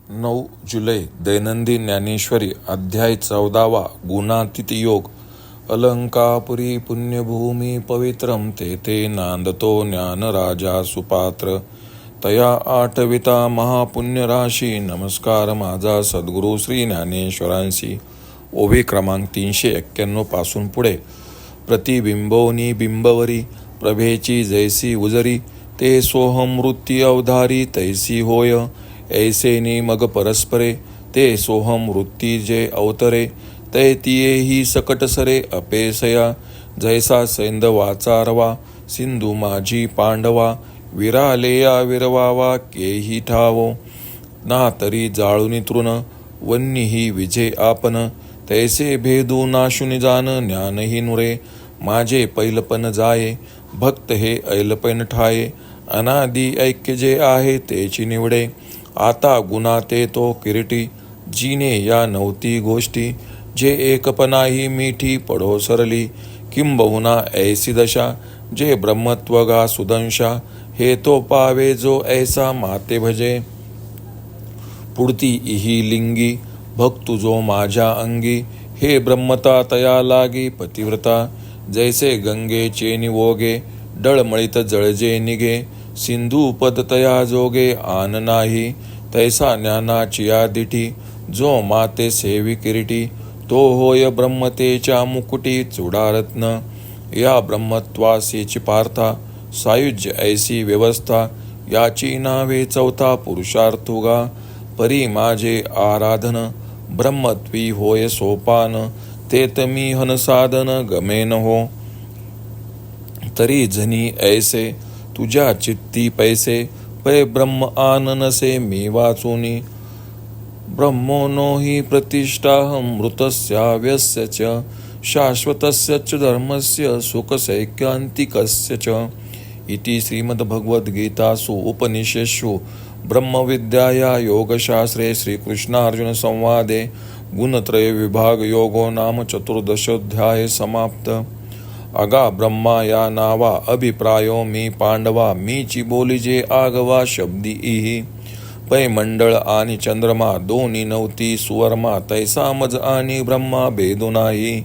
9 जुलै दैनंदिन ज्ञानेश्वरी अध्याय 14 गुणातीत योग. अलंकापुरी पुण्यभूमी पवित्रम तेथे नांदतो ज्ञानराजा सुपात्र. तया आठविता महापुण्यराशी नमस्कार माझा सद्गुरू श्री ज्ञानेश्वरांशी. ओवी क्रमांक 391 पासून पुढे. प्रतिबिंबोनी बिंबवरी प्रभेची जैसी उजरी ते सोहम वृत्ती अवधारी तैसी होय. ऐसेनी मग परस्परे ते सोहम वृत्ती जे अवतरे तैतियेही सकट सरे अपेसया. जैसा सैंधवाचा रवा सिंधू माझी पांडवा विरालेया विरवावा केही ठावो. ना तरी जाळूनी तृण वन्नीही विजे आपण तैसे भेदू नाशुनी जान ज्ञानही नुरे. माझे पैलपन जाये भक्त हे ऐलपन ठाये अनादि ऐक्य जे आहे तेची निवडे. आता गुणा ते तो किरीटी जीने या नवती गोष्टी जे एकपणाही मिठी पडो सरली. किंबहुना ऐसी दशा जे ब्रह्मत्वगा सुदंशा हे तो पावे जो ऐसा माते भजे. पुढती इही लिंगी भक्तु जो माझ्या अंगी हे ब्रह्मता तया लागी पतिव्रता. जैसे गंगेचे निवोगे डळमळीत जळजे निघे सिंधू पद तया जोगे आन नाही. तैसा ज्ञानाची या दिठी जो माते सेवी किरीटी तो होय ब्रह्मतेच्या मुकुटी चुडारत्न. या ब्रह्मत्वासीची पार्था सायुज्य ऐसी व्यवस्था याची नावे चौथा पुरुषार्थुगा. परी माझे आराधन ब्रह्मत्वी होय सोपान तेत मी हन साधन गमेन हो. तरी जनी ऐसे तुझ्या चित्ती पैसे पै ब्रह्म आननसे मी वाचुनी. ब्रह्मो नो हि प्रतिष्ठाहमृतस्याव्यस्य च शाश्वतस्य च धर्मस्य सुखसैक्यांतिकस्य च. इति श्रीमद्भगवद्गीतासु उपनिषत्सु ब्रह्मविद्याया योगशास्त्रे श्रीकृष्णार्जुन संवादे गुणत्रय विभाग योगो नाम चतुर्दशोऽध्याय समाप्त. अगा ब्रह्मा या नावा अभिप्रायो मी पांडवा मीची बोलिजे आगवा शब्दी इही. पै मंडळ आणि चंद्रमा दोन्ही नवती सुवर्मा तैसा मज आणि ब्रह्मा भेदू नाही.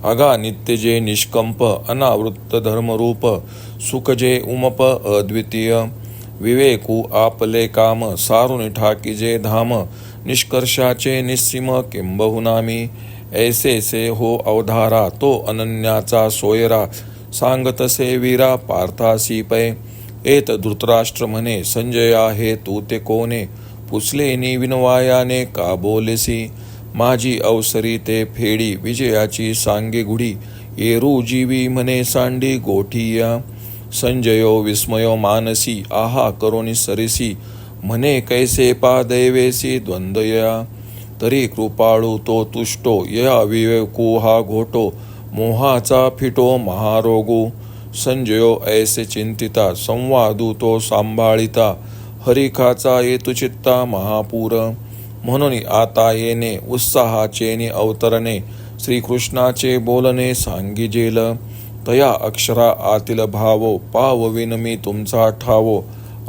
अगा नित्य जे निष्कंप अनावृत्त धर्मरूप सुख जे उमप अद्वितीय. विवेकू आपले काम सारून ठाकी जे धाम निष्कर्षाचे निस्सीम किंबहुनामी. ऐसे से हो अवधारा तो अनन्याचा सोयरा सांगतसे वीरा पार्थासी पै. एत धृतराष्ट्र म्हणे संजया हे तू ते कोणे पुसले नि विनवायाने का बोलेसी. माझी अवसरी ते फेडी विजयाची सांगे गुढी येरू जीवी म्हणे सांडी गोठिया. संजयो विस्मयो मानसी आहा करोनी सरिसी म्हणे कैसे पा दैवेसी द्वंद्वया. तरी कृपाळू तो तुष्टो या विवेकू हा घोटो मोहाचा फिटो महारोगू. संजयो ऐसे चिंतिता संवादू तो सांभाळिता हरिखाचा येतु चित्ता महापूर. म्हणून आता येणे उत्साहाचे अवतरणे श्रीकृष्णाचे बोलणे सांगिजेल. तया अक्षरा आतील भावो पावविन मी तुमचा ठावो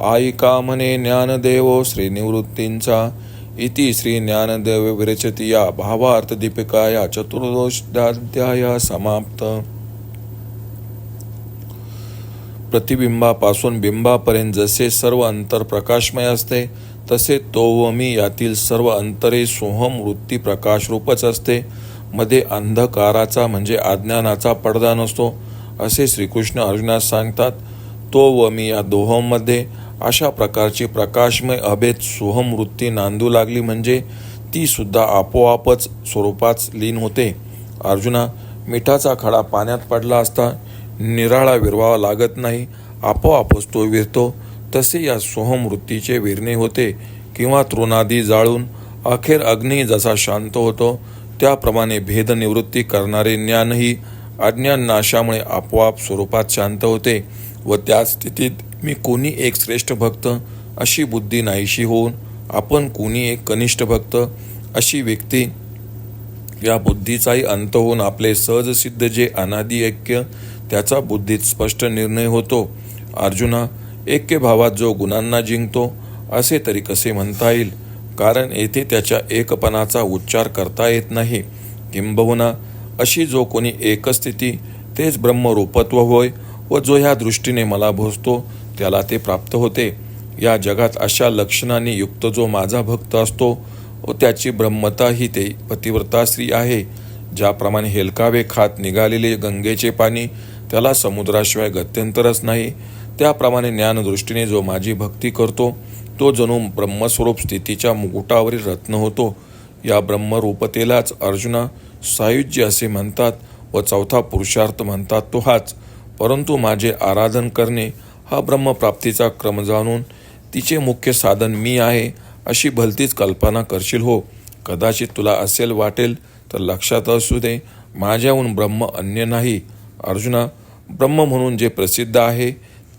ऐका म्हणे ज्ञानदेवो श्रीनिवृत्तींचा. इति श्री ज्ञानदेव विरचिती या भावार्थ दीपिकाया चतुर्दशोऽध्याय समाप्त. प्रतिबिंबापासून बिंबापर्यंत जसे सर्व अंतर प्रकाशमय असते तसे तो व मी यातील सर्व अंतरे सोहम वृत्ती प्रकाशरूपच असते. मध्ये अंधकाराचा म्हणजे अज्ञानाचा पडदा नसतो असे श्रीकृष्ण अर्जुनास सांगतात. तो व मी या दोहोंमध्ये अशा प्रकारची प्रकाशमय अभेद सोहम वृत्ती नांदू लागली म्हणजे ती सुद्धा आपोआपच स्वरूपाच लीन होते. अर्जुना, मिठाचा खडा पाण्यात पडला असता निराळा विरवावा लागत नाही, आपोआपच तो विरतो. तसे या सोहम वृत्तीचे विरणे होते किंवा तृणादी जाळून अखेर अग्नी जसा शांत होतो त्याप्रमाणे भेद निवृत्ती करणारे ज्ञानही अज्ञान नाशामुळे आपोआप स्वरूपात शांत होते व त्या स्थितीत मी कोणी एक श्रेष्ठ भक्त अशी बुद्धी नाहीशी होऊन आपण कोणी एक कनिष्ठ भक्त अशी व्यक्ती या बुद्धीचाही अंत होऊन आपले सहजसिद्ध जे अनादि ऐक्य त्याचा बुद्धीत स्पष्ट निर्णय होतो. अर्जुना, ऐक्य भावात जो गुणांना जिंकतो असे तरी कसे म्हणता येईल. कारण येथे त्याच्या एकपणाचा उच्चार करता येत नाही. किंबहुना अशी जो कोणी एकस्थिती तेच ब्रह्मरूपत्व होय व जो ह्या दृष्टीने मला भोसतो त्याला ते प्राप्त होते. या जगात अशा लक्षणांनी युक्त जो माझा भक्त असतो व त्याची ब्रह्मता ही ते पतिव्रता स्त्री आहे. ज्याप्रमाणे हेलकावे खात निघालेले गंगेचे पाणी त्याला समुद्राशिवाय गत्यंतरच नाही, त्याप्रमाणे ज्ञानदृष्टीने जो माझी भक्ती करतो तो जणू ब्रह्मस्वरूप स्थितीच्या मुकुटावरील रत्न होतो. या ब्रह्मरूपतेलाच अर्जुना सायुज्य असे म्हणतात व चौथा पुरुषार्थ म्हणतात तो हाच. परंतु माझे आराधन करणे हा ब्रह्मप्राप्तीचा क्रम जाणून तिचे मुख्य साधन मी आहे अशी भलतीच कल्पना करशील हो. कदाचित तुला असेल वाटेल तर लक्षात असू दे, माझ्याहून ब्रह्म अन्य नाही. अर्जुना, ब्रह्म म्हणून जे प्रसिद्ध आहे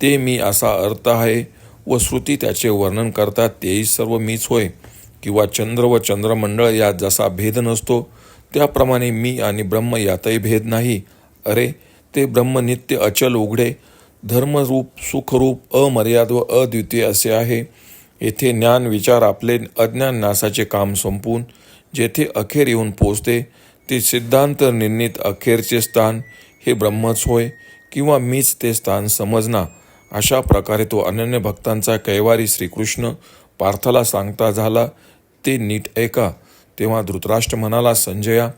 ते मी असा अर्थ आहे व श्रुती त्याचे वर्णन करतात तेही सर्व मीच होय. किंवा चंद्र व चंद्रमंडळ यात जसा भेद नसतो त्याप्रमाणे मी आणि ब्रह्म यातही भेद नाही. अरे, ते ब्रह्म नित्य अचल उघडे धर्मरूप सुखरूप अमर्याद व अद्वितीय असे आहे. येथे ज्ञान विचार आपले अज्ञान नासाचे काम संपून जेथे अखेर येऊन पोचते ते सिद्धांत निर्णित अखेरचे स्थान हे ब्रह्मच होय किंवा मीच ते स्थान समजना. अशा प्रकारे तो अनन्य भक्तांचा कैवारी श्रीकृष्ण पार्थाला सांगता झाला ते नीट ऐका. तेव्हा धृतराष्ट्र म्हणाला, संजया,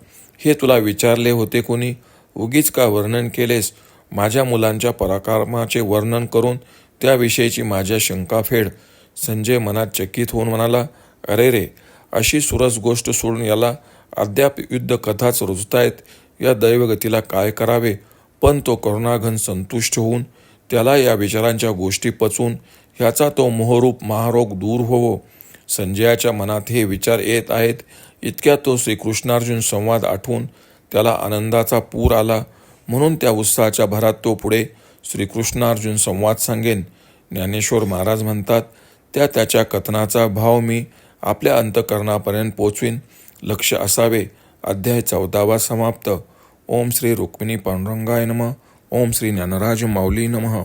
हे तुला विचारले होते कोणी? उगीच का वर्णन केलेस? माझ्या मुलांच्या पराक्रमाचे वर्णन करून त्याविषयीची माझ्या शंका फेड. संजय मनात चकित होऊन म्हणाला, अरे रे, अशी सुरस गोष्ट सोडून याला अद्याप युद्ध कथाच रुजतायत. या दैवगतीला काय करावे? पण तो करुणाघन संतुष्ट होऊन त्याला या विचारांच्या गोष्टी पचून ह्याचा तो मोहरूप महारोग दूर होवो. संजयाच्या मनात हे विचार येत आहेत इतक्यात तो श्रीकृष्णार्जुन संवाद आठवून त्याला आनंदाचा पूर आला. म्हणून त्या उत्साहाच्या भरात तो पुढे श्रीकृष्णार्जुन संवाद सांगेन. ज्ञानेश्वर महाराज म्हणतात, त्याच्या कथनाचा भाव मी आपल्या अंतःकरणापर्यंत पोचवीन. लक्ष असावे. अध्याय 14 समाप्त. ओम श्री रुक्मिणी पांडुरंगाय नमः. ओम श्री ज्ञानराज माऊली नमः.